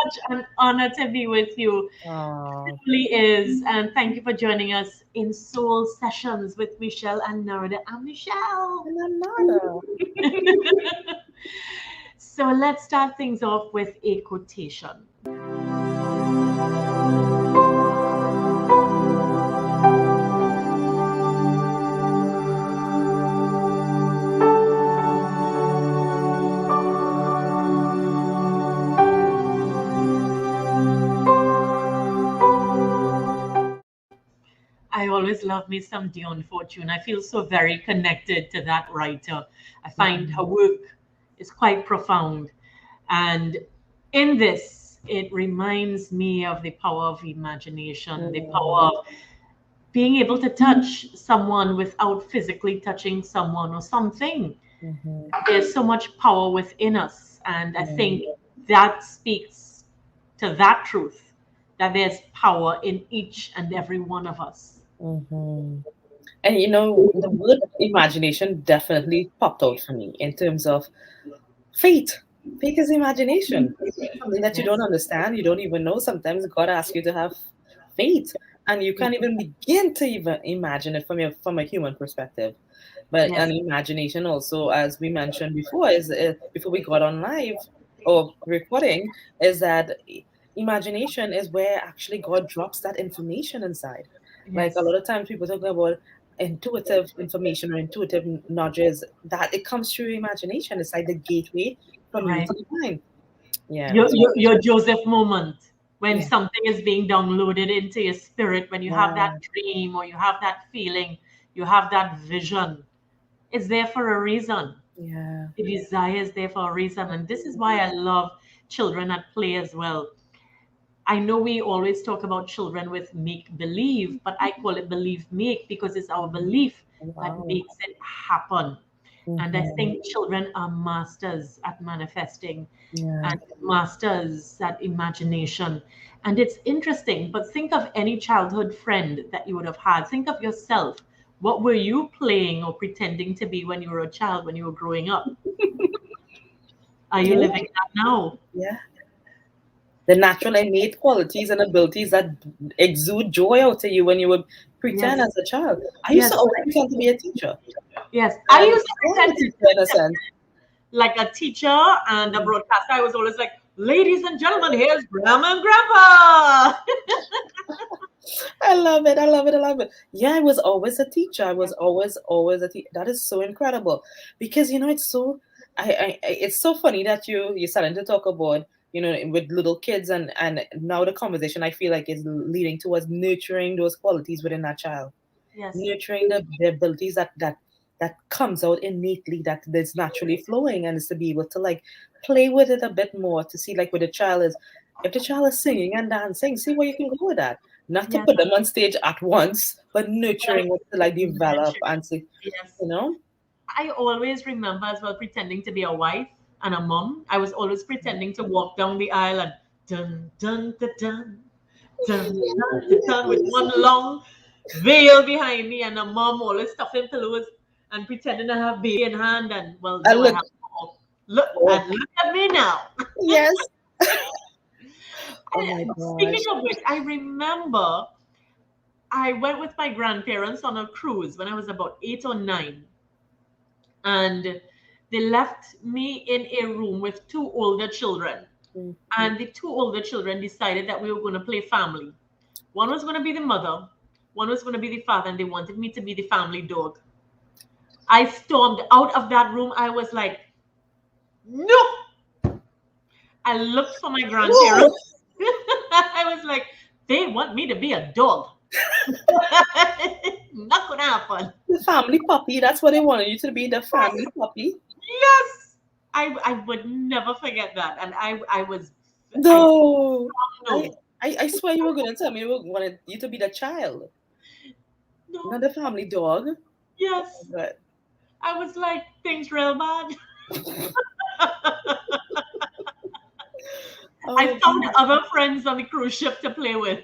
such an honor to be with you. It Oh, really is. And thank you for joining us in Soul Sessions with Michelle and Narda. I'm Michelle. and I'm Narda. So let's start things off with a quotation. I always love me some Dion Fortune. I feel so very connected to that writer. I find her work is quite profound. And in this, it reminds me of the power of imagination, the power Mm, of being able to touch someone without physically touching someone or something. mhm, There's so much power within us. And I mm, think that speaks to that truth that there's power in each and every one of us. mhm. And the word imagination definitely popped out for me in terms of faith. Faith is imagination. Something that you don't Yes. understand, you don't even know. Sometimes God asks you to have faith, and you Yes. can't even begin to even imagine it from a human perspective. But an Yes. imagination also, as we mentioned before, is before we got on live or recording, is that imagination is where actually God drops that information inside. Like a Yes. lot of times people talk about intuitive information or intuitive nudges, that it comes through imagination. It's like the gateway from you Right. to the mind. Yeah. Your Joseph moment when Yeah. something is being downloaded into your spirit, when you have that Yeah. dream or you have that feeling, you have that vision. It's there for a reason. Yeah. The desire is there for a reason. And this is why I love children at play as well. I know we always talk about children with make believe, but I call it believe make because it's our belief that Wow. makes it happen. And I Hmm. think children are masters at manifesting Yeah. and masters at imagination. And it's interesting, but think of any childhood friend that you would have had. Think of yourself. What were you playing or pretending to be when you were a child, when you were growing up? Are you Yeah. living that now? Yeah. The natural innate qualities and abilities that exude joy out of you when you would pretend Yes, as a child. I used to yes, always pretend to be a teacher. yes. I And used to I am a pretend teacher in a to sense. like a teacher and a broadcaster. I was always like, ladies and gentlemen, here's Grandma and Grandpa. I love it. I love it. I love it. Yeah, I was always a teacher. I was always a teacher. That is so incredible because it's so. It's so funny that you're starting to talk about with little kids and now the conversation I feel like is leading towards nurturing those qualities within that child, Yes, nurturing the abilities that comes out innately, that's naturally flowing, and is to be able to like play with it a bit more, to see like where the child is, if the child is singing and dancing, see where you can go with that, not to yes. put them on stage at once, but Like, nurturing it to like develop nurturing. and see, Yes. you know. I always remember as well pretending to be a wife and a mom. I was always pretending to walk down the aisle and dun dun dun dun dun dun dun, dun with one long veil behind me and a mom always stuffing pillows and pretending I have baby in hand and well And no I look, have look oh and look at me now. yes, oh my And speaking gosh. of which, I remember I went with my grandparents on a cruise when I was about 8 or 9 and they left me in a room with two older children. Mm, And the two older children decided that we were going to play family. One was going to be the mother, one was going to be the father, and they wanted me to be the family dog. I stormed out of that room. I was like, no. I looked for my whoa, grandparents. I was like, they want me to be a dog. Not going to happen. the family puppy, that's what they wanted you to be, the family puppy. Yes. I would never forget that. And I was, I No, I, no, I swear you were gonna tell me you wanted you to be the child, not no, the family dog. yes. But I was like, things real bad. I oh found God, other friends on the cruise ship to play with,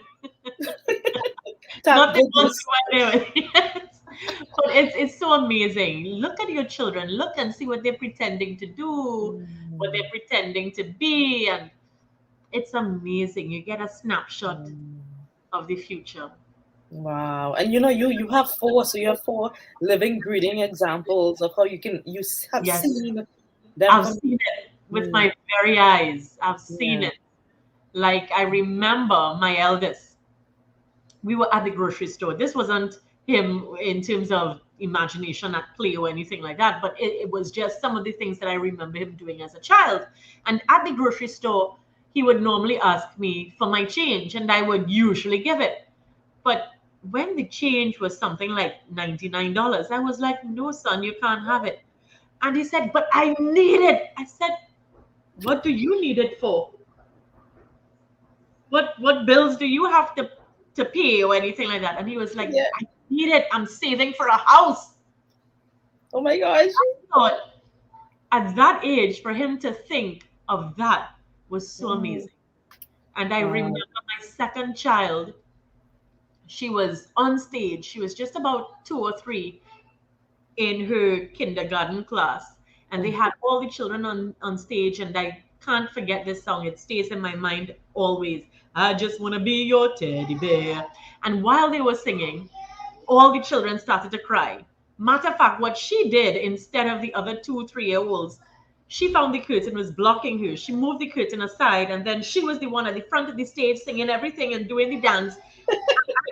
thank not the ones goodness. who were there. Yes. But it's so amazing. Look at your children. Look and see what they're pretending to do, what Mm, they're pretending to be, and It's amazing. You get a snapshot Mm. of the future. Wow. And you have four, so you have four living, breathing examples of how you have Yes, seen them I've from. seen it with Mm, my very eyes. I've seen yeah. it. Like I remember my eldest, we were at the grocery store. This wasn't him in terms of imagination at play or anything like that, but it was just some of the things that I remember him doing as a child. And at the grocery store, he would normally ask me for my change, and I would usually give it. But when the change was something like $99, I was like, no, son, you can't have it. And he said, but I need it. I said, what do you need it for? What bills do you have to pay or anything like that? And he was like, Yeah. I need it. I'm saving for a house. Oh my gosh. So at that age, for him to think of that was so Mm, amazing. And I remember wow. my second child, she was on stage. She was just about 2 or 3 in her kindergarten class. And they Mm. had all the children on stage. And I can't forget this song. It stays in my mind always. I just want to be your teddy bear. And while they were singing, all the children started to cry. Matter of fact, what she did instead of the other 2, 3 year olds, she found the curtain was blocking her. She moved the curtain aside, and then she was the one at the front of the stage singing everything and doing the dance.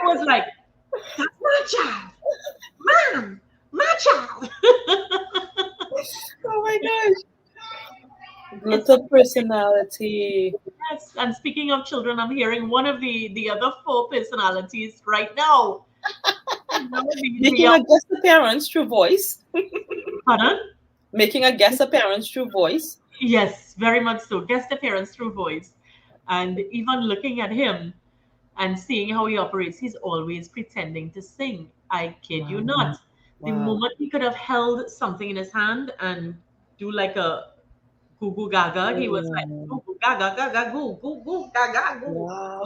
I was like, that's my child, mom, my child. Oh my gosh. It's Little personality. yes. And speaking of children, I'm hearing one of the other 4 personalities right now. You know, Making a guest appearance through voice. pardon? Making a guest appearance through voice. Yes, very much so. Guest appearance through voice. And even looking at him and seeing how he operates, he's always pretending to sing. I kid you Wow. not. The Wow. moment he could have held something in his hand and do like a goo goo gaga, he was like, Mm. goo goo gaga gaga goo goo gaga goo. Wow.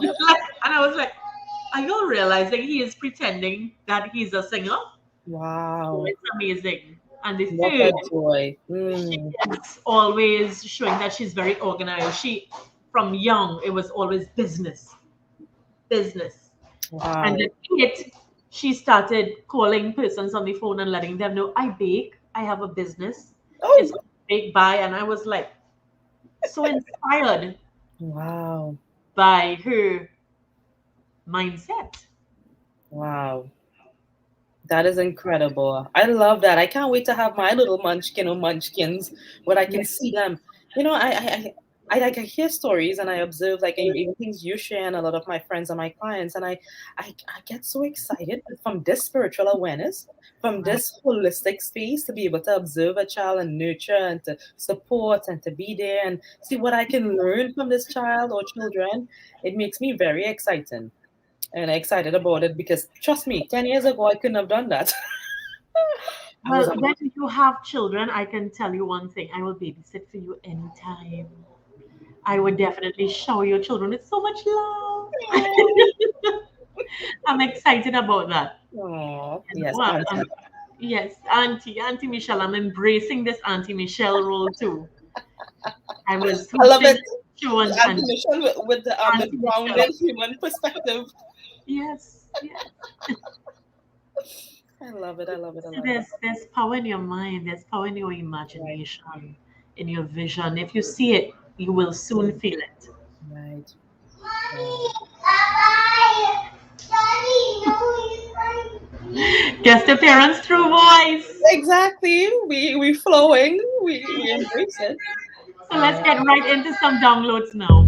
And I was like, are you realizing he is pretending that he's a singer? Oh, Wow. it's amazing. And the What third, a joy. she Mm. is always showing that she's very organized. She, from young, it was always business, business. And Wow. at 8, she started calling persons on the phone and letting them know, I bake, I have a business. It's Oh. called Bake Buy. And I was like, so inspired Wow. by her mindset. Wow. That is incredible. I love that. I can't wait to have my little munchkin or munchkins where I can Yes. see them. Like I hear stories and I observe like even things you share and a lot of my friends and my clients and I get so excited from this spiritual awareness, from Right. this holistic space to be able to observe a child and nurture and to support and to be there and see what I can learn from this child or children. It makes me very exciting and excited about it because trust me, 10 years ago I couldn't have done that. I was Well, like, when you have children, I can tell you one thing. I will babysit for you anytime. I would definitely shower your children with so much love. I'm excited about that. oh, You yes, know, auntie. yes, Auntie Michelle. I'm embracing this Auntie Michelle role too. I was I love hosting it. a show Auntie and Michelle with the Auntie Michelle. grounded human perspective. Yes, yes. I love it. I love it. I So love it. there's power in your mind. There's power in your Right, imagination, in your vision. If you see it, you will soon feel it. right. Wow. Guest appearance through voice. Exactly. We flowing. We embrace it. So let's get right into some downloads now.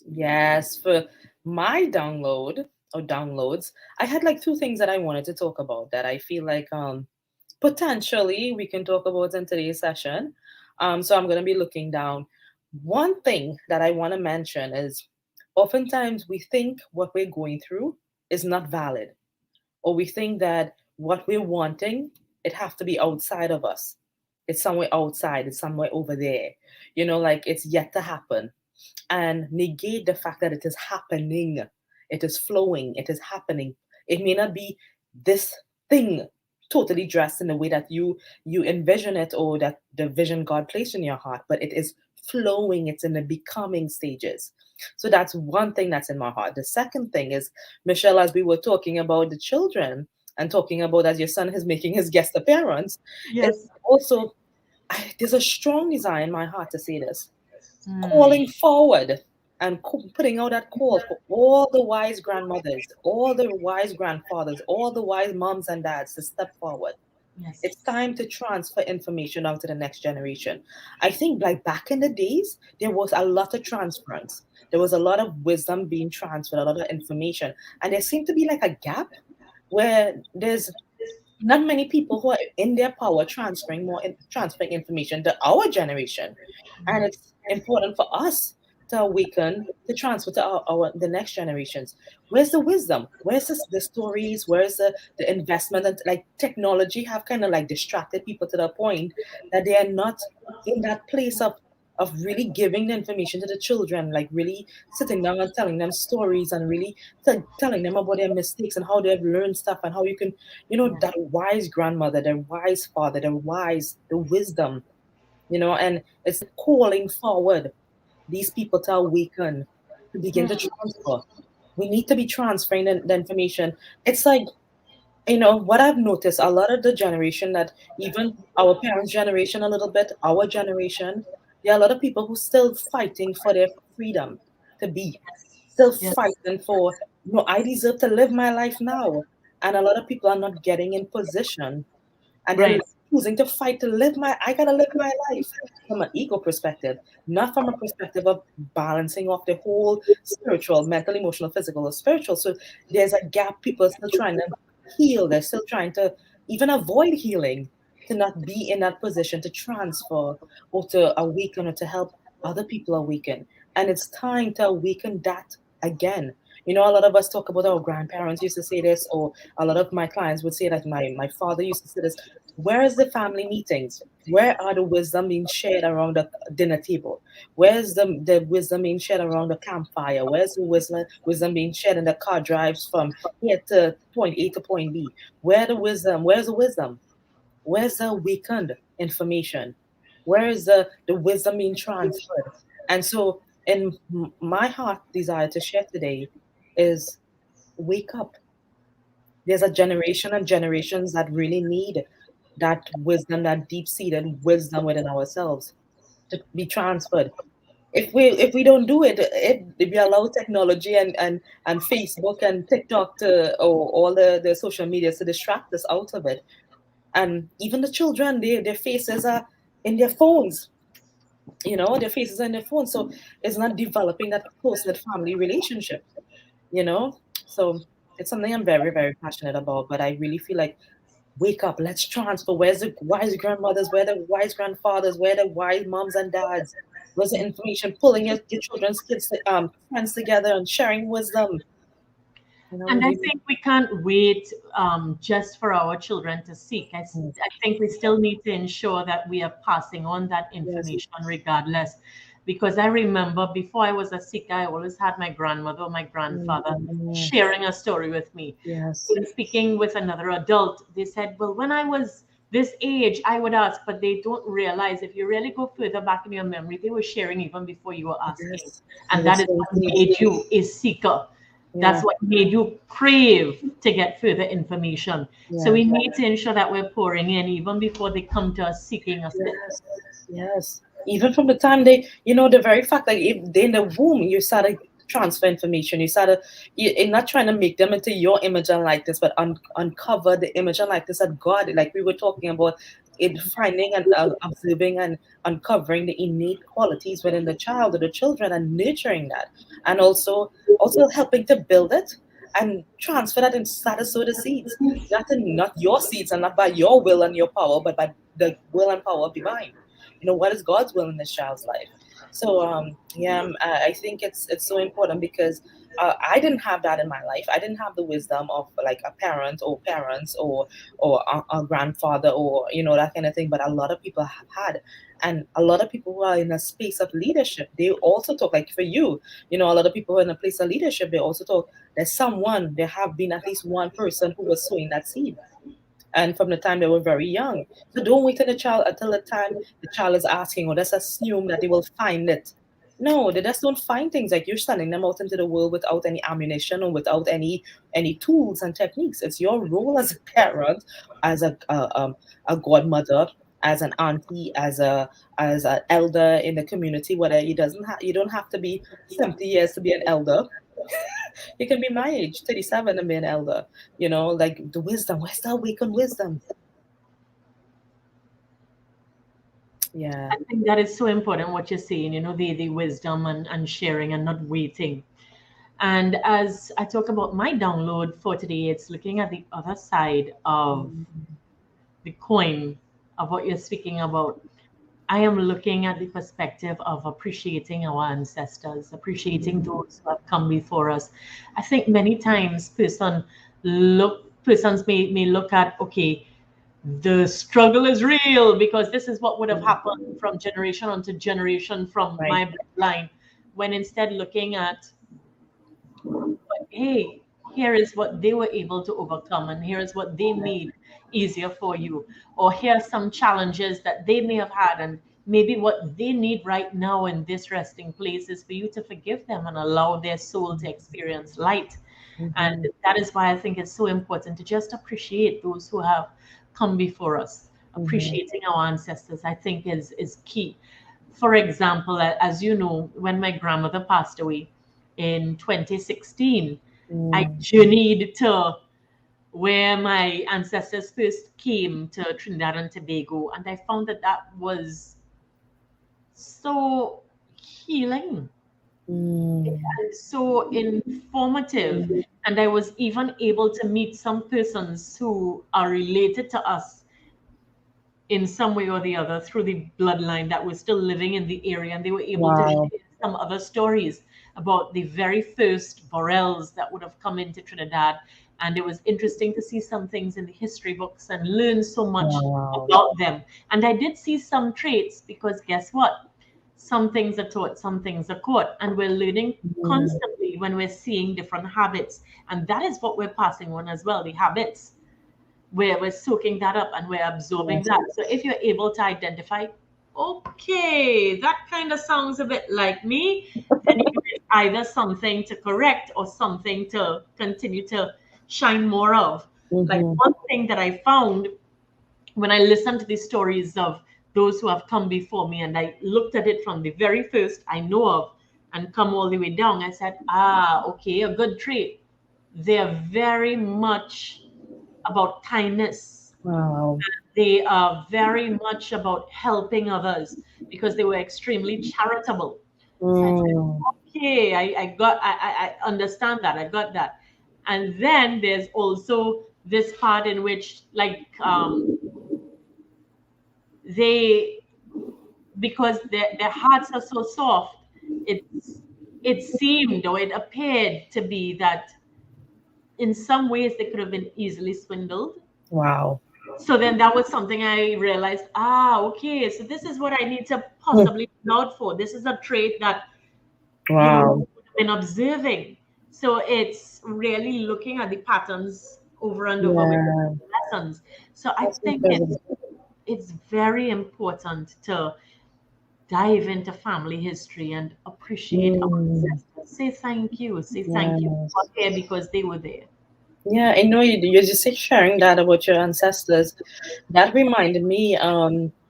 Yes, for my downloads, I had like two things that I wanted to talk about that I feel like potentially we can talk about in today's session. So I'm gonna be looking down. One thing that I want to mention is oftentimes we think what we're going through is not valid, or we think that what we're wanting, it have to be outside of us. It's somewhere outside, it's somewhere over there. Like it's yet to happen and negate the fact that it is happening. It is flowing. It is happening. It may not be this thing totally dressed in the way that you envision it, or that the vision God placed in your heart, but it is flowing, it's in the becoming stages. So that's one thing that's in my heart. The second thing is, Michelle, as we were talking about the children and talking about as your son is making his guest appearance, it's Yes. also, there's a strong desire in my heart to say this, Mm. calling forward and putting out that call for all the wise grandmothers, all the wise grandfathers, all the wise moms and dads to step forward. Yes. It's time to transfer information out to the next generation. I think like back in the days, there was a lot of transference. There was a lot of wisdom being transferred, a lot of information. And there seemed to be like a gap where there's not many people who are in their power transferring information to our generation. And it's important for us to awaken, to transfer to our the next generations. Where's the wisdom? Where's the stories? Where's the investment? And like technology have kind of like distracted people to the point that they are not in that place of really giving the information to the children, like really sitting down and telling them stories, and really telling them about their mistakes and how they've learned stuff, and how you can, that wise grandmother, their wise father, the wisdom, and it's calling forward these people to awaken, to begin to transfer. We need to be transferring the information. It's like, what I've noticed, a lot of the generation that even our parents' generation, a little bit, our generation, there are a lot of people who still fighting for their freedom to be, still Yes. fighting for, no, I deserve to live my life now. And a lot of people are not getting in position, and they're Right. choosing to fight to I gotta live my life from an ego perspective, not from a perspective of balancing off the whole spiritual, mental, emotional, physical, or spiritual. So there's a gap. People are still trying to heal. They're still trying to even avoid healing, to not be in that position to transfer or to awaken, or to help other people awaken. And it's time to awaken that again. A lot of us talk about our grandparents used to say this, or a lot of my clients would say that my father used to say this. Where is the family meetings? Where are the wisdom being shared around the dinner table? Where's the wisdom being shared around the campfire? Where's the wisdom being shared in the car drives from here to point A to point B? Where the wisdom? Where's the wisdom? Where's the weakened information? Where is the wisdom being transferred? And so, in my heart desire to share today is, wake up. There's a generation and generations that really need that wisdom, that deep-seated wisdom within ourselves to be transferred. If we don't do it, if we allow technology and Facebook and TikTok to, or all the social medias to distract us out of it, and even the children, their faces are in their phones. Their faces are in their phones, so it's not developing that close-knit family relationship. you know so it's something I'm very, very passionate about, but I really feel like, wake up, let's transfer. Where's the wise grandmothers? Where the wise grandfathers? Where the wise moms and dads? Where's the information? Pulling your children's friends together and sharing wisdom. And I We think we can't wait just for our children to seek. need. I think we still need to ensure that we are passing on that Yes, information regardless. Because I remember before I was a seeker, I always had my grandmother or my grandfather mm, sharing a story with me. yes, When speaking with another adult, they said, well, when I was this age, I would ask, but they don't realize if you really go further back in your memory, they were sharing even before you were asking. yes. They And were that is so what close. made you a seeker. That's Yeah, what made you crave to get further information. So yeah. we need to ensure that we're pouring in even before they come to us seeking Yes, assistance. yes. Even from the time the very fact that if they're in the womb, you started transfer information. You're not trying to make them into your image and likeness, but uncover the image and likeness that God, like we were talking about, in finding and observing and uncovering the innate qualities within the child or the children, and nurturing that, and also helping to build it and transfer that and start to sow the seeds. Not your seeds, and not by your will and your power, but by the will and power of divine. What is God's will in this child's life? So yeah, I think it's so important, because I didn't have that in my life. I didn't have the wisdom of like a parent or parents, or a grandfather, or that kind of thing. But a lot of people have had, and a lot of people who are in a space of leadership, they also talk, like for you, a lot of people who are in a place of leadership, they also talk. There have been at least one person who was sowing that seed. and from the time they were very young. So don't wait till the child until the time the child is asking, or just assume that they will find it. No, they just don't find things. Like, you're sending them out into the world without any ammunition or without any tools and techniques. It's your role as a parent, as a godmother, as an auntie, as an elder in the community. Whether you don't have to be 70 years to be an elder. You can be my age, 37, and be an elder. Like the wisdom. Where's the awakened wisdom? Yeah. I think that is so important what you're saying, the wisdom and sharing and not waiting. And as I talk about my download for today, it's looking at the other side of the coin of what you're speaking about. I am looking at the perspective of appreciating our ancestors, appreciating those who have come before us. I think many times persons may look at, okay, the struggle is real because this is what would have happened from generation onto generation from Right. my bloodline, when instead looking at, hey, here is what they were able to overcome, and here is what they made easier for you. Or here are some challenges that they may have had, and maybe what they need right now in this resting place is for you to forgive them and allow their soul to experience light. And Mm-hmm. that is why I think it's so important to just appreciate those who have come before us. Mm-hmm. Appreciating our ancestors, I think, is key. For example, as you know, when my grandmother passed away in 2016, I Mm. journeyed to where my ancestors first came to Trinidad and Tobago, and I found that that was so healing Mm. and so informative. And I was even able to meet some persons who are related to us in some way or the other through the bloodline that were still living in the area, and they were able to Wow. share some other stories about the very first Borels that would have come into Trinidad. And it was interesting to see some things in the history books and learn so much Wow. about them. And I did see some traits because guess what? Some things are taught, some things are caught, and we're learning Mm. constantly when we're seeing different habits. And that is what we're passing on as well, the habits, where we're soaking that up and we're absorbing Yes. that. So if you're able to identify, okay, that kind of sounds a bit like me, then it's either something to correct or something to continue to shine more of. Like Mm-hmm. one thing that I found when I listened to the stories of those who have come before me and I looked at it from the very first I know of and come all the way down, I said, okay, a good trait. They're very much about kindness. Wow. They are very much about helping others because they were extremely charitable. So I said, Mm. okay, I understand that. I got that. And then there's also this part in which, like, they, because their hearts are so soft, it seemed or it appeared to be that in some ways they could have been easily swindled. Wow. So then that was something I realized, okay, so this is what I need to Mm. possibly look out for. This is a trait that, Wow. I've been observing. So it's really looking at the patterns over and over with Yeah. lessons. So I That's think incredible. it's very important to dive into family history and appreciate our Mm. ancestors. Say thank you. Say thank you for Yes. here because they were there. Yeah, I know you just sharing that about your ancestors. That reminded me,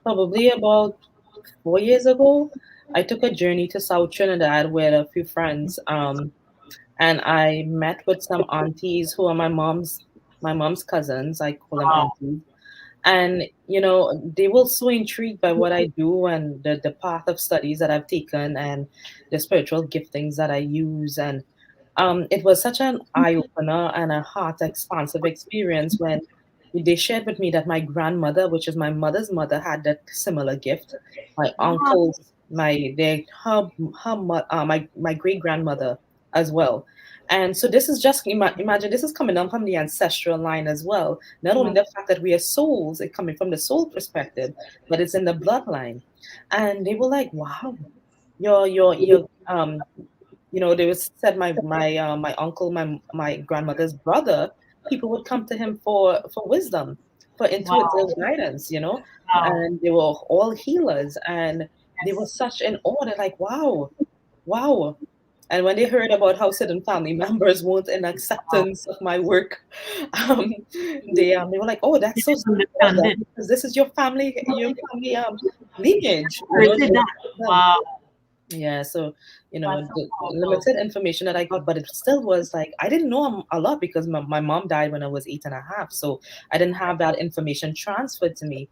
probably about 4 years ago, I took a journey to South Trinidad with a few friends. And I met with some aunties who are my mom's cousins. I call them Wow. aunties. And they were so intrigued by what I do and the path of studies that I've taken and the spiritual giftings that I use. And it was such an eye opener and a heart expansive experience when they shared with me that my grandmother, which is my mother's mother, had that similar gift. My Wow. uncles, my great grandmother as well. And so this is just imagine this is coming down from the ancestral line as well. Not only Mhm. the fact that we are souls, it coming from the soul perspective, but it's in the bloodline. And they were like, "Wow, your they was said my uncle, my grandmother's brother, people would come to him for wisdom." for Wow. intuitive guidance, Wow. and they were all healers, and they were Yes. such in awe. They're like, wow, wow. And when they heard about how certain family members weren't in Wow. acceptance of my work, um, they were like, "Oh, You that's so didn't sweet of understand them it. because this is your family lineage, Inherited They that. accept them." Wow. Yeah, so That's so the powerful. limited information that I got, but it still was like I didn't know a lot because my mom died when I was 8.5, so I didn't have that information transferred to me.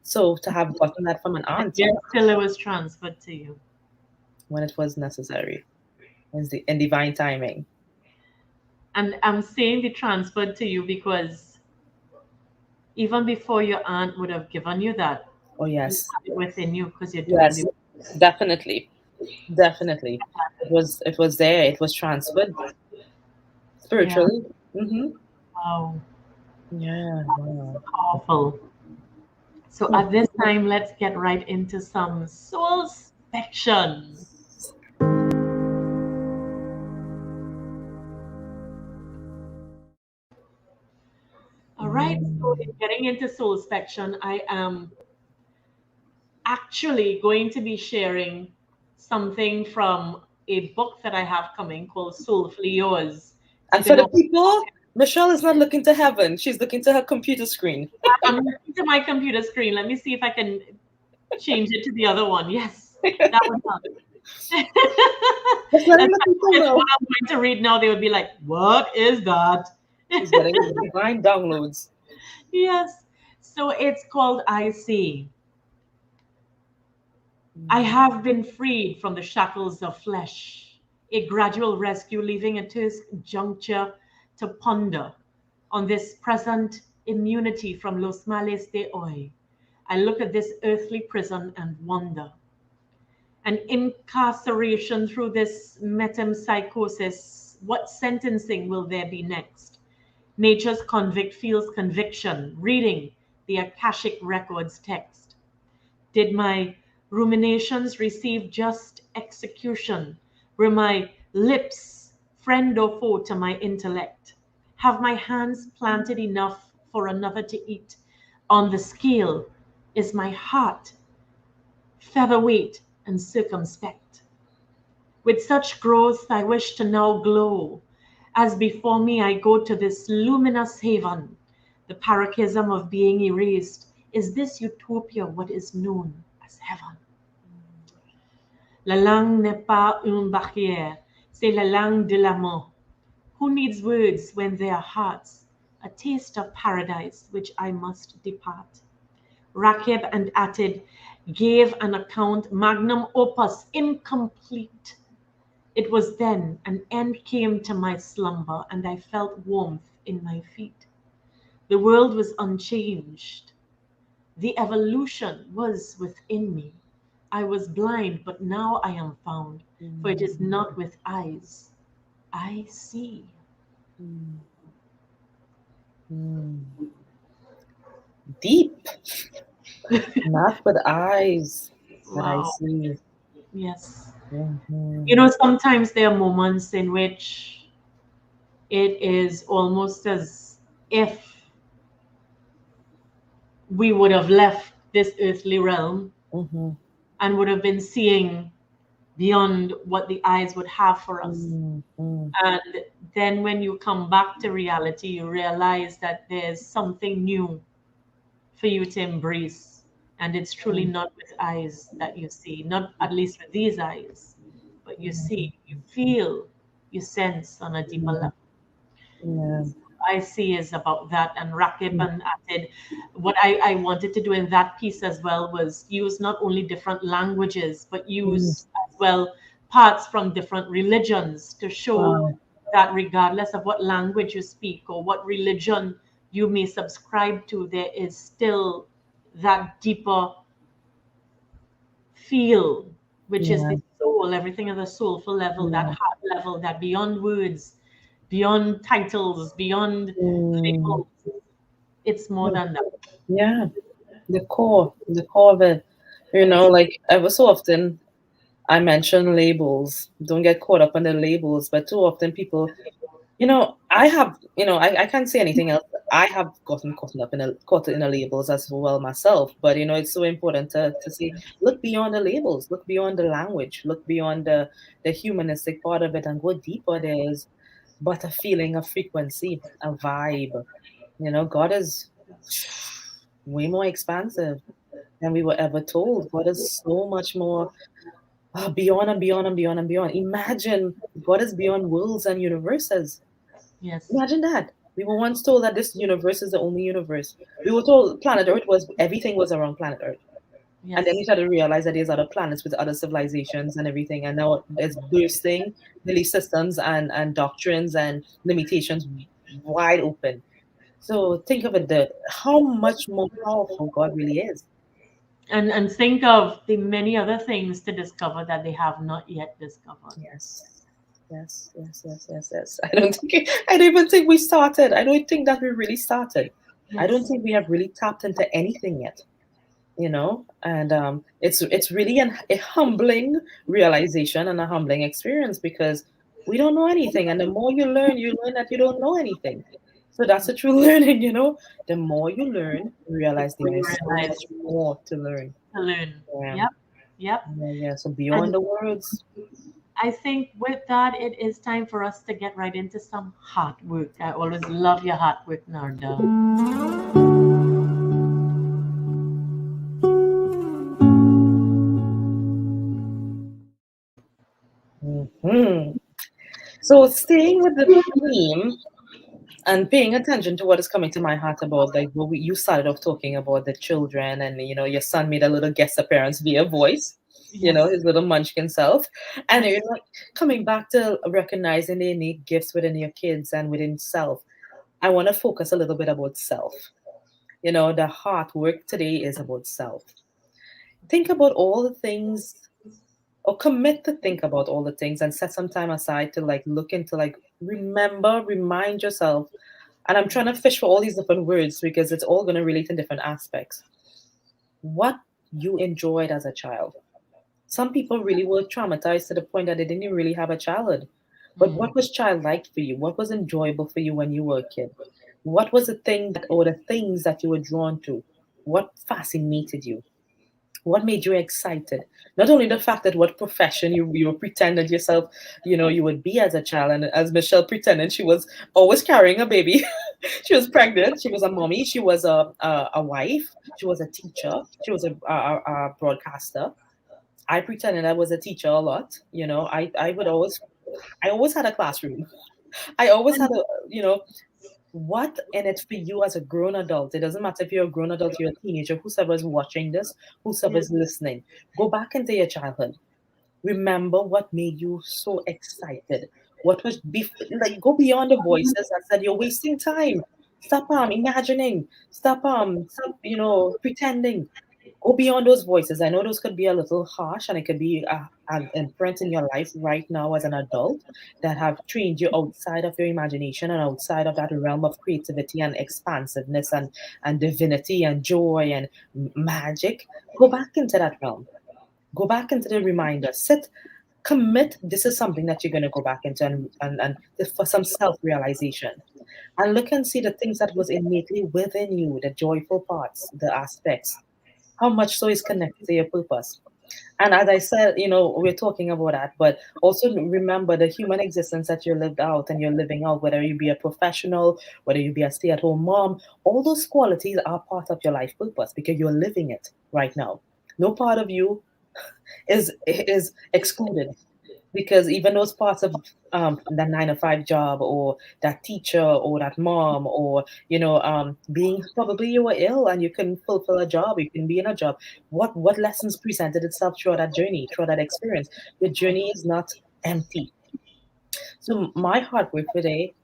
So to have gotten that from an And aunt yet still it was transferred to you. when it was necessary, was the in divine timing. And I'm saying the transferred to you because even before your aunt would have given you that, Oh you yes, have it within you because you're doing yes, the definitely, definitely. It was there. It was transferred yeah. spiritually. Wow. Yeah, wow. Powerful. So Hmm. at this time, let's get right into some soul spection. All right. So Mm. in getting into soul spection, I am actually going to be sharing something from a book that I have coming called Soulfully Yours. It's And for been the on. people, Michelle is not looking to heaven. She's looking to her computer screen. I'm looking to my computer screen. Let me see if I can change it to the other one. Yes, that would help. Just letting the people Especially what know I'm going to read now, they would be like, "What is that?" she's getting divine downloads. Yes. So it's called I See. I Mm. have been freed from the shackles of flesh, a gradual rescue, leaving a terse juncture to ponder on this present immunity from los males de hoy. I look at this earthly prison and wonder. An incarceration through this metempsychosis. What sentencing will there be next? Nature's convict feels conviction, reading the Akashic Records text. Did my ruminations receive just execution? Were my lips friend or foe to my intellect? Have my hands planted enough for another to eat? On the scale, is my heart featherweight and circumspect? With such growth, I wish to now glow. As before me, I go to this luminous haven. The paroxysm of being erased. Is this utopia what is known as heaven? La langue n'est pas une barrière, c'est la langue de l'amour. Who needs words when there are hearts? A taste of paradise which I must depart. Rakib and Atid gave an account magnum opus incomplete. It was then an end came to my slumber, and I felt warmth in my feet. The world was unchanged. The evolution was within me. I was blind, but now I am found, for it Mm. is not with eyes. I see. Mm. Mm. Deep, not with eyes that I Wow. see. Yes. You Mhm. know, sometimes there are moments in which it is almost as if we would have left this earthly realm Mhm. and would have been seeing beyond what the eyes would have for us. Mm. Mm. And then when you come back to reality, you realize that there's something new for you to embrace. And it's truly Mm. not with eyes that you see, not at least with these eyes, but you Mm. see, you feel, you sense on a deeper Mm. level. Yeah. I see is about that. And Rakib Mm. and Atid, what I wanted to do in that piece as well was use not only different languages, but Mm. use as well parts from different religions to show Wow. that regardless of what language you speak or what religion you may subscribe to, there is still that deeper feel, which is Yeah. the soul, everything at the soulful level, that Yeah. heart level, that beyond words, beyond titles, beyond Mm. labels. It's more Mm. than that. Yeah. The core of it. Like ever so often I mention labels. Don't get caught up on the labels, but too often people, I have, I can't say anything else I have gotten caught in the labels as well myself. But it's so important to see, look beyond the labels, look beyond the language, look beyond the humanistic part of it, and go deeper. There's but a feeling, a frequency, a vibe. God is way more expansive than we were ever told. God is so much more, beyond and beyond and beyond and beyond. Imagine God is beyond worlds and universes. Yes. Imagine that. We were once told that this universe is the only universe. We were told planet Earth was everything was around planet Earth. And then we Yes. started to realize that there's other planets with other civilizations and everything. And now it's bursting belief systems and doctrines and limitations wide open. So think of it, how much more powerful God really is. And think of the many other things to discover that they have not yet discovered. Yes. Yes, yes, yes, yes, yes. I don't even think we started. I don't think that we really started. I don't Yes. think we have really tapped into anything yet. And it's really a humbling realization and a humbling experience, because we don't know anything, and the more you learn that you don't know anything. So that's a true learning. The more you learn, you realize We there is so realize much more to learn. to learn. Yeah, Yep. Yep. yeah, yeah. So beyond And the words. I think with that, it is time for us to get right into some hard work. I always love your hard work, Narda. Mhm. So staying with the theme and paying attention to what is coming to my heart about, like, you started off talking about the children, and your son made a little guest appearance via voice, Yes. his little munchkin self. And Yes. coming back to recognizing the innate gifts within your kids and within self, I want to focus a little bit about self. The heart work today is about self. Think about all the things, or commit to think about all the things, and set some time aside to like look into, like, remind yourself. And I'm trying to fish for all these different words because it's all going to relate in different aspects. What you enjoyed as a child. Some people really were traumatized to the point that they didn't really have a childhood. But Mm. what was childlike for you? What was enjoyable for you when you were a kid? What was the thing that, or the things that you were drawn to? What fascinated you? What made you excited? Not only the fact that what profession you pretended yourself, you would be as a child, and as Michelle pretended she was always carrying a baby. She was pregnant. She was a mommy. She was a wife. She was a teacher. She was a broadcaster. I pretended I was a teacher a lot. I always had a classroom. I always had And a, what in it for you as a grown adult. It doesn't matter if you're a grown adult, you're a teenager, whosoever's watching this, yes. whosoever's listening. Go back into your childhood. Remember what made you so excited. What was like, go beyond the voices that said you're wasting time. Stop imagining. Stop pretending. Go beyond those voices. I know those could be a little harsh, and it could be an imprint in your life right now as an adult that have trained you outside of your imagination and outside of that realm of creativity and expansiveness and divinity and joy and magic. Go back into that realm. Go back into the reminder. Commit. This is something that you're going to go back into, and for some self realization. And look and see the things that was innately within you, the joyful parts, the aspects. How much so is connected to your purpose. And as I said, we're talking about that, but also remember the human existence that you lived out and you're living out, whether you be a professional, whether you be a stay at home mom, all those qualities are part of your life purpose because you're living it right now. No part of you is excluded, because even those parts of that 9 to 5 job, or that teacher, or that mom, or being, probably you were ill and you couldn't fulfill a job, you can be in a job. What lessons presented itself through that journey, through that experience? The journey is not empty. So my heart work for today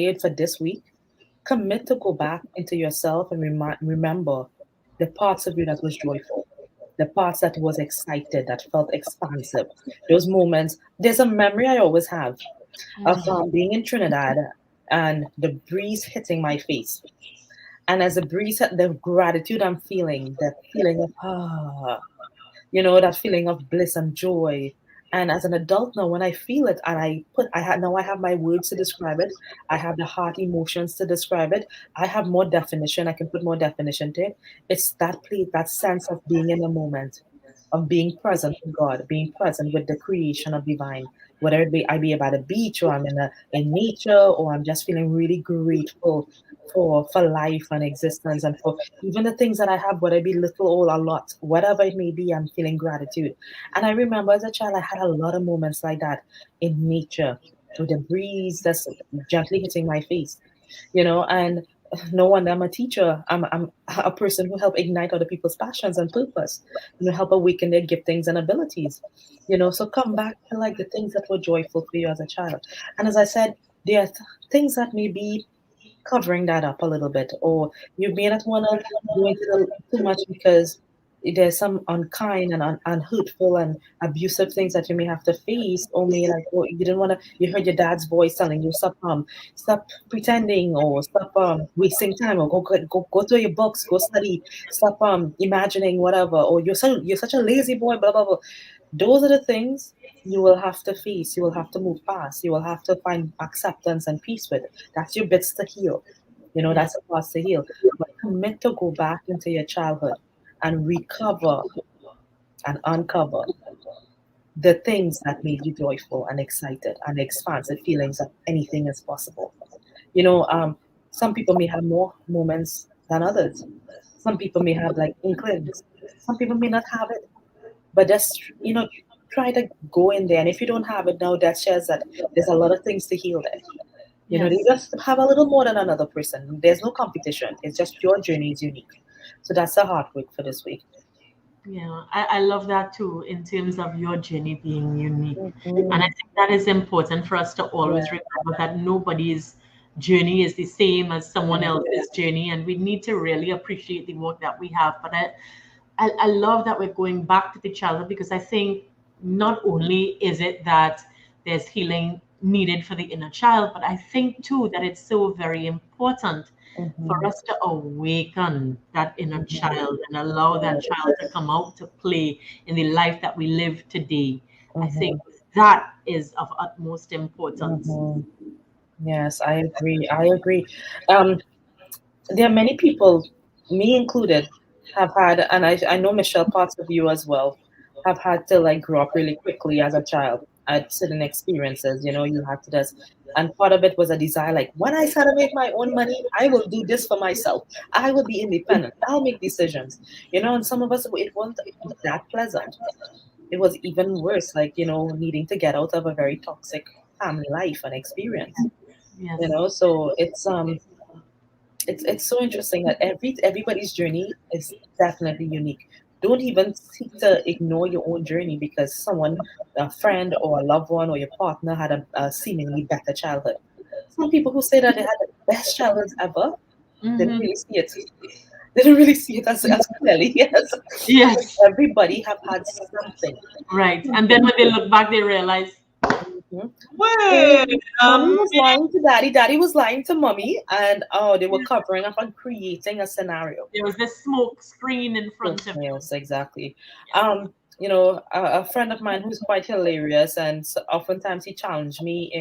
and for this week, commit to go back into yourself and remember the parts of you that was joyful, the parts that was excited, that felt expansive. Those moments. There's a memory I always have of Mm. being in Trinidad and the breeze hitting my face. And as the breeze hit, the gratitude I'm feeling, that feeling of that feeling of bliss and joy. And as an adult now, when I feel it and I have my words to describe it. I have the heart emotions to describe it. I have more definition. I can put more definition to it. It's that place, that sense of being in the moment, of being present with God, being present with the creation of divine. Whether it be I be by the beach or I'm in nature or I'm just feeling really grateful for life and existence and for even the things that I have, whether it be little or a lot, whatever it may be, I'm feeling gratitude. And I remember as a child, I had a lot of moments like that in nature, with the breeze that's gently hitting my face, and no wonder I'm a teacher. I'm a person who help ignite other people's passions and purpose, help awaken their giftings and abilities, so come back to like the things that were joyful for you as a child. And as I said, there are things that may be covering that up a little bit, or you may not want to go into too much because there's some unkind and unhurtful and abusive things that you may have to face, or may like, oh, you didn't want to. You heard your dad's voice telling you stop pretending, or stop wasting time, or go to your books, go study, stop imagining whatever, or you're such a lazy boy, blah blah blah. Those are the things you will have to face. You will have to move past. You will have to find acceptance and peace with it. That's your bits to heal. Yes. That's the parts to heal. But commit to go back into your childhood and recover and uncover the things that made you joyful and excited and expansive feelings that anything is possible. You know, um, some people may have more moments than others. Some people may have like inklings. Some people may not have it, but just try to go in there. And if you don't have it now, that shares that there's a lot of things to heal there. They Yes. just have a little more than another person. There's no competition. It's just your journey is unique. So that's the hard work for this week. Yeah, I love that too, in terms of your journey being unique. And I Hmm. think that is important for us to Yeah, always remember that nobody's journey is the same as someone yeah. else's journey. And we need to really appreciate the work that we have. But I love that we're going back to the childhood, because I think not only is it that there's healing needed for the inner child, but I think too that it's so very important for Hmm. us to awaken that inner Hmm. child and allow that child to come out to play in the life that we live today. I think Hmm. that is of utmost importance. Hmm. Yes, I agree. I agree. Um, there are many people, me included, have had, and I know Michelle, parts of you as well, have had to like grow up really quickly as a child at certain experiences. You had to just, and part of it was a desire, like when I start to make my own money, I will do this for myself. I will be independent. I'll make decisions. And some of us, it wasn't that pleasant. It was even worse, like, needing to get out of a very toxic family life and experience. Yes. So it's so interesting that everybody's journey is definitely unique. Don't even seek to ignore your own journey because someone, a friend or a loved one or your partner had a seemingly better childhood. Some people who say that they had the best childhoods ever didn't Hmm. really see it. They didn't really see it as clearly. Yes, Yes. everybody have had something. Right. And then when they look back, they realize, Mhm. wait Oh, a mommy was minute. lying to daddy. Daddy was lying to mommy, and oh, they were covering up and creating a scenario. There was this smoke screen in Oh, front of you. yes, exactly. A friend of mine who's quite hilarious, and oftentimes he challenged me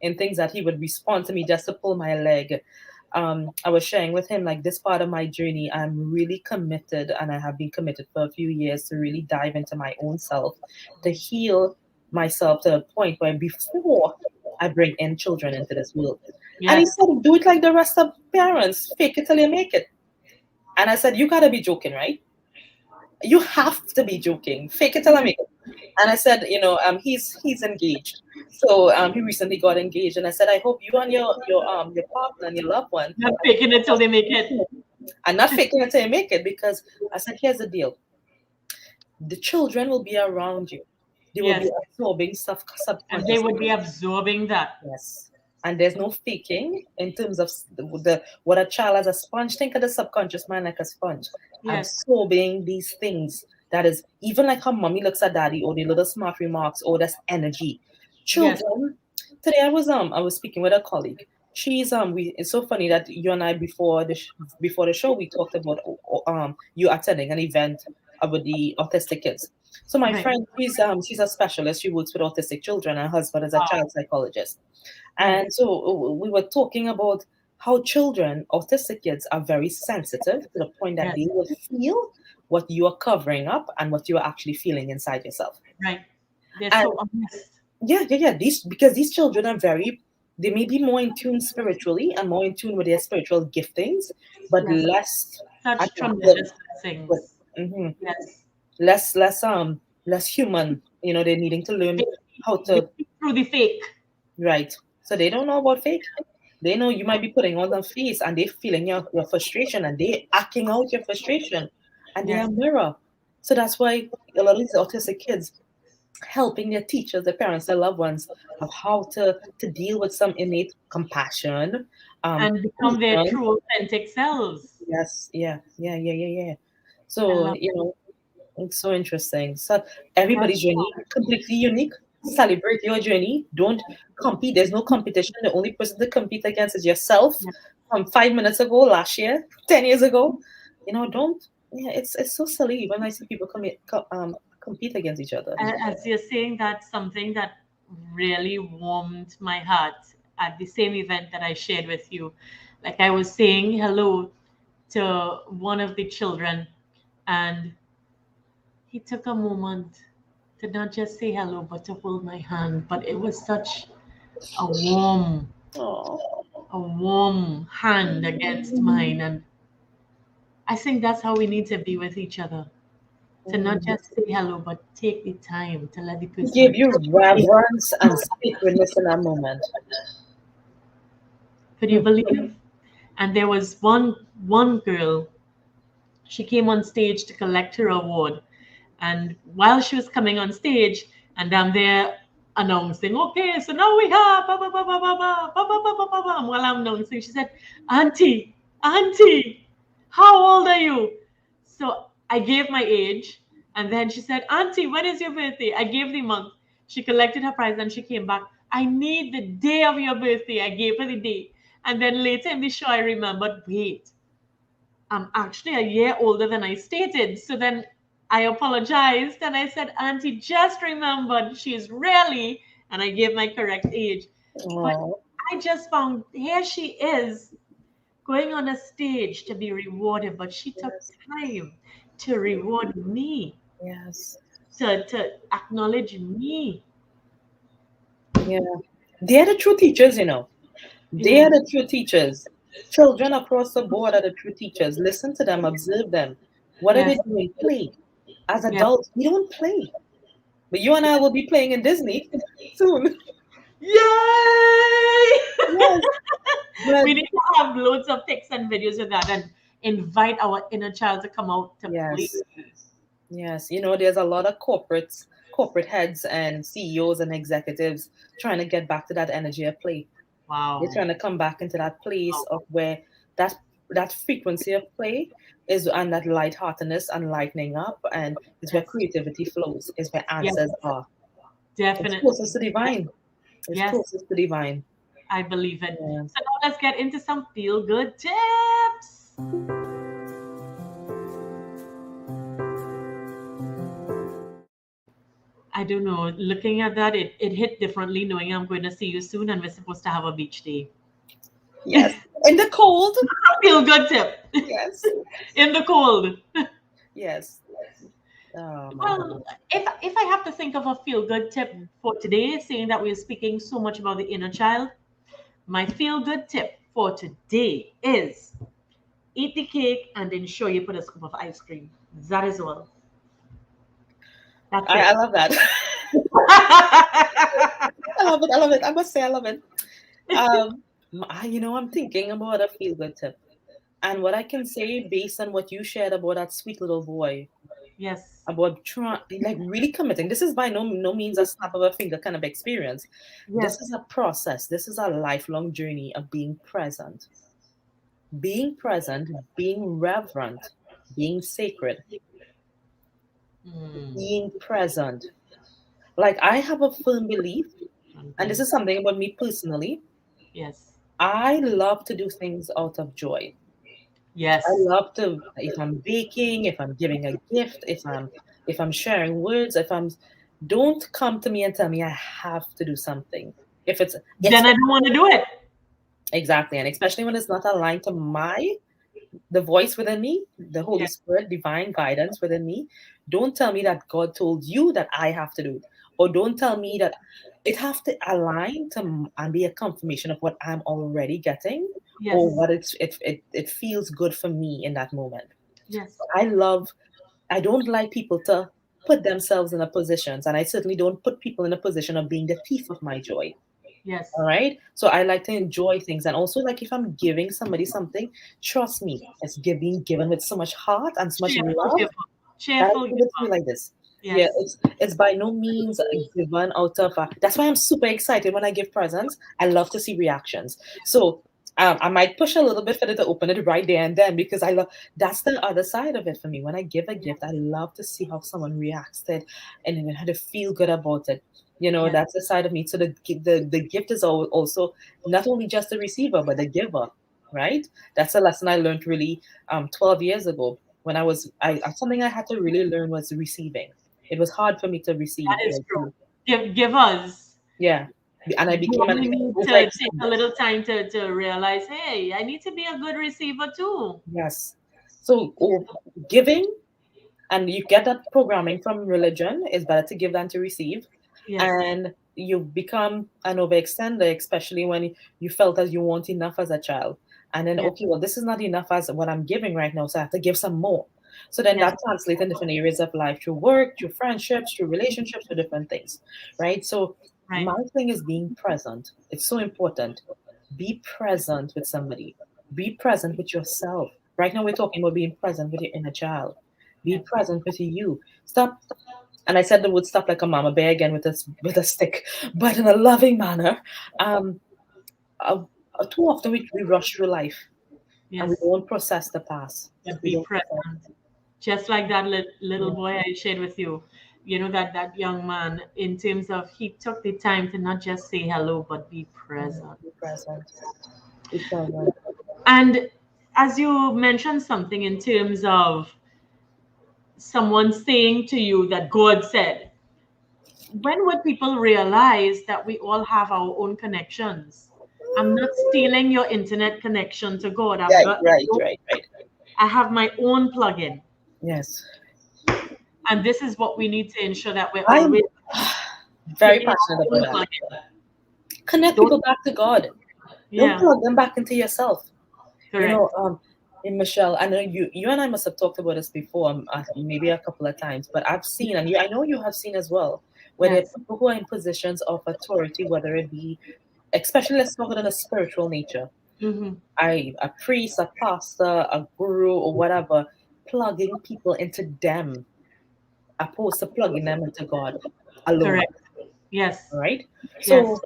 in things that he would respond to me just to pull my leg. I was sharing with him like this part of my journey. I'm really committed, and I have been committed for a few years to really dive into my own self, to heal myself to a point where before I bring in children into this world. And he Yes. said, "Do it like the rest of parents. Fake it till you make it." And I said, "You gotta be joking, right? You have to be joking. Fake it till I make it." And I said, he's engaged. So he recently got engaged, and I said, I hope you and your partner and your loved one Not faking it till they make it. are and not faking it till you make it, because I said, here's the deal: the children will be around you. They will Yes. be absorbing stuff And they subconsciously. would be absorbing that. Yes. And there's no faking in terms of the what a child as a sponge. Think of the subconscious mind like a sponge, Yes. absorbing these things. That is even like how mommy looks at daddy, or the little smart remarks, or that's energy. Yes. Children. Today I was speaking with a colleague. She's we. It's so funny that you and I before the show we talked about you attending an event about the autistic kids. So my Right. friend, she's a specialist. She works with autistic children. Her husband is a Wow. child psychologist. Right. And so we were talking about how children, autistic kids, are very sensitive to the point that Yes. they will feel what you are covering up and what you are actually feeling inside yourself. Right. They're And so honest. yeah. These because these children are very, they may be more in tune spiritually and more in tune with their spiritual giftings, but Yes. less Such adaptive tremendous with blessings. mhm, Yes. less human. They're needing to learn They, how they to see through the fake. write. So they don't know about fake. They know you might be putting on the face and they feeling your frustration and they acting out your frustration and they are Yes. mirror. So that's why a lot of these autistic kids helping their teachers, their parents, their loved ones of how to deal with some innate compassion, And become their patience. true authentic selves. Yes, yeah. I So love it's so interesting. So that's everybody's journey completely unique. Celebrate your journey. Don't compete. There's no competition. The only person to compete against is yourself. yeah. From 5 minutes ago, last year, 10 years ago, don't. Yeah, it's so silly when I see people compete against each other. As you're saying, that's something that really warmed my heart at the same event that I shared with you. Like I was saying hello to one of the children, and he took a moment to not just say hello, but to hold my hand. But it was such a warm, Oh, a warm hand against mine. And I think that's how we need to be with each other. To not mm. just say hello, but take the time to let the Give person you touch you. reverence and sacredness in that moment. Could you Hmm. believe? And there was one girl. She came on stage to collect her award, and while she was coming on stage, and I'm there announcing, okay, so now we have ba ba ba ba ba ba ba ba ba ba ba ba. While I'm announcing, she said, "Auntie, Auntie, how old are you?" So I gave my age, and then she said, "Auntie, when is your birthday?" I gave the month. She collected her prize, and she came back. I need the day of your birthday. I gave her the day, and then later in the show, I remembered, wait, I'm actually a year older than I stated. So then I apologized and I said, Auntie, just remembered she's really, and I gave my correct age. But Oh, I just found here she is going on a stage to be rewarded, but she took yes, time to reward me, yes, to acknowledge me. yeah. They're the true teachers. They are Yeah, the true teachers. Children across the board are the true teachers. Listen to them, observe them. What are they yes, doing? Play. As yes. adults, we don't play. But you and I will be playing in Disney soon. Yay! Yes. But We need to have loads of pics and videos of that and invite our inner child to come out to play. yes, yes. There's a lot of corporate heads and CEOs and executives trying to get back to that energy of play. They're Wow. trying to come back into that place Wow. of where that that frequency of play is, and that lightheartedness and lightening up, and is where Yes. creativity flows, is where Yes. answers are. It's Definitely. closest to divine. It's Yes. closest to divine. I believe it. Yeah. So now let's get into some feel good tips. I don't know. Looking at that, it hit differently knowing I'm going to see you soon and we're supposed to have a beach day. Yes. In the cold. Feel good tip. Yes. In the cold. Yes. Oh my Well, goodness. if I have to think of a feel good tip for today, seeing that we're speaking so much about the inner child, my feel good tip for today is eat the cake and ensure you put a scoop of ice cream. That is all. That's I it. love that. I love it. I love it. I must say I love it. I'm thinking about a feel good tip. And what I can say based on what you shared about that sweet little boy, Yes. about trying, like really committing. This is by no means a snap of a finger kind of experience. This is Yes. a process. This is a lifelong journey of being present, being reverent, being sacred, Mm. being present. Like I have a firm belief, and this Okay. is something about me personally. Yes. I love to do things out of joy. I Yes. love to, if I'm baking, if I'm giving a gift, if I'm sharing words, if I'm, don't come to me and tell me I have to do something. If it's Then I don't want to do it. exactly, and especially when it's not aligned to my the voice within me, the Holy Yeah. Spirit, divine guidance within me. Don't tell me that God told you that I have to do it, or don't tell me that it have to align to and be a confirmation of what I'm already getting, or Yes. what it feels good for me in that moment. Yes. I love. I don't like people to put themselves in a positions, and I certainly don't put people in a position of being the thief of my joy. Yes. All right. So I like to enjoy things. And also, like, if I'm giving somebody something, trust me, being given with so much heart and so much Cheerful love giver. that I Cheerful give it to you giver. like this. Yeah, Yes. it's by no means given out of. That's why I'm super excited when I give presents. I love to see reactions. So I might push a little bit for it to open it right there and then, because I love, that's the other side of it for me. When I give a gift, I Yes. love to see how someone reacts to it and then how to feel good about it. Yes. That's the side of me. So the gift is also not only just the receiver but the giver, right? That's a lesson I learned really 12 years ago when something I had to really learn was receiving. It was hard for me to receive. That is true. Give us. Yeah, and I You became an only need to take a overextender. little time to realize, hey, I need to be a good receiver too. Yes. So giving, and you get that programming from religion, is better to give than to receive. Yes. And you become an overextender, especially when you felt as you weren't enough as a child. And then, Yes. okay, well, this is not enough as what I'm giving right now, so I have to give some more. So then Yes. that translates in different areas of life, through work, through friendships, through relationships, through different things, right? So Right. my thing is being present. It's so important. Be present with somebody. Be present with yourself. Right now, we're talking about being present with your inner child. Be Yes. present with you. Stop, and I said the word "stop" like a mama bear again with a stick, but in a loving manner. Um, uh, Too often we rush through life and we Yes. don't process the past. But We be don't process. present. Just like that little Yeah, boy I shared with you. You know that young man, in terms of, he took the time to not just say hello, but be yeah, present. be present. Be present. And as you mentioned something in terms of someone saying to you that God said, when would people realize that we all have our own connections? I'm not stealing your internet connection to God. I've Right, got my right, own, right, right. I have my own plugin. Yes, And this is what we need to ensure, that we're I'm always very taking our passionate own about that. plugin. Connect Don't, people back to God. Don't yeah, plug them back into yourself. You know, correct. and Michelle, I know you and I must have talked about this before, maybe a couple of times, but I've seen, and I know you have seen as well, where there Yes. are people who are in positions of authority, whether it be, especially let's talk about a spiritual nature, Hmm. a priest, a pastor, a guru, or whatever, plugging people into them, opposed to plugging them into God alone, Correct. Yes. right? Yes. So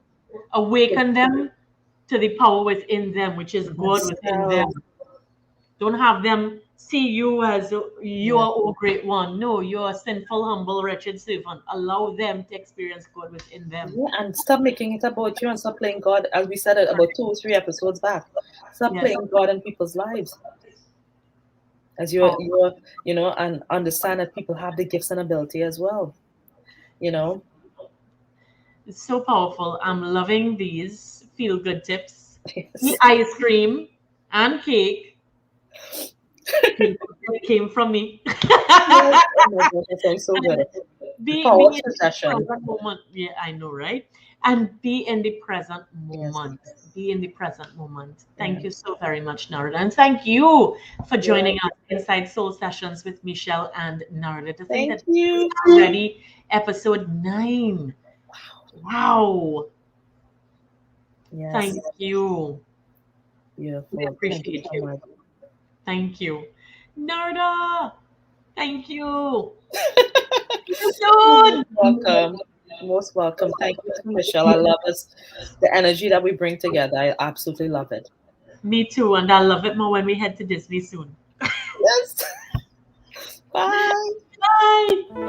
Awaken them to the power within them, which is God within them. themselves, Don't have them see you as you yeah. are oh great one. No, you're a sinful, humble, wretched servant. Allow them to experience God within them. Yeah, and stop making it about you and stop playing God, as we said it about 2 or 3 episodes back. Stop Yes. playing God in people's lives, as Power. and understand that people have the gifts and ability as well. You know, It's so powerful. I'm loving these feel good tips. Eat yes, ice cream and cake. It came from me. yes. Oh my gosh, that sounds so good. And The be power of in the suggestion. present moment. Yeah, I know, right? And be in the present Yes, moment. Be in the present moment. Thank you yes. so very much, Narda. And thank you for Yeah. joining us inside Soul Sessions with Michelle and Narda. To think Thank that this is you. already episode 9. Wow. Yes, Thank you. We beautiful. Thank you appreciate so you. much. Thank you. Narda, thank you. See you soon. Welcome. Most welcome. Thank you to Michelle. I love us, the energy that we bring together. I absolutely love it. Me too. And I'll love it more when we head to Disney soon. Yes. Bye. Bye.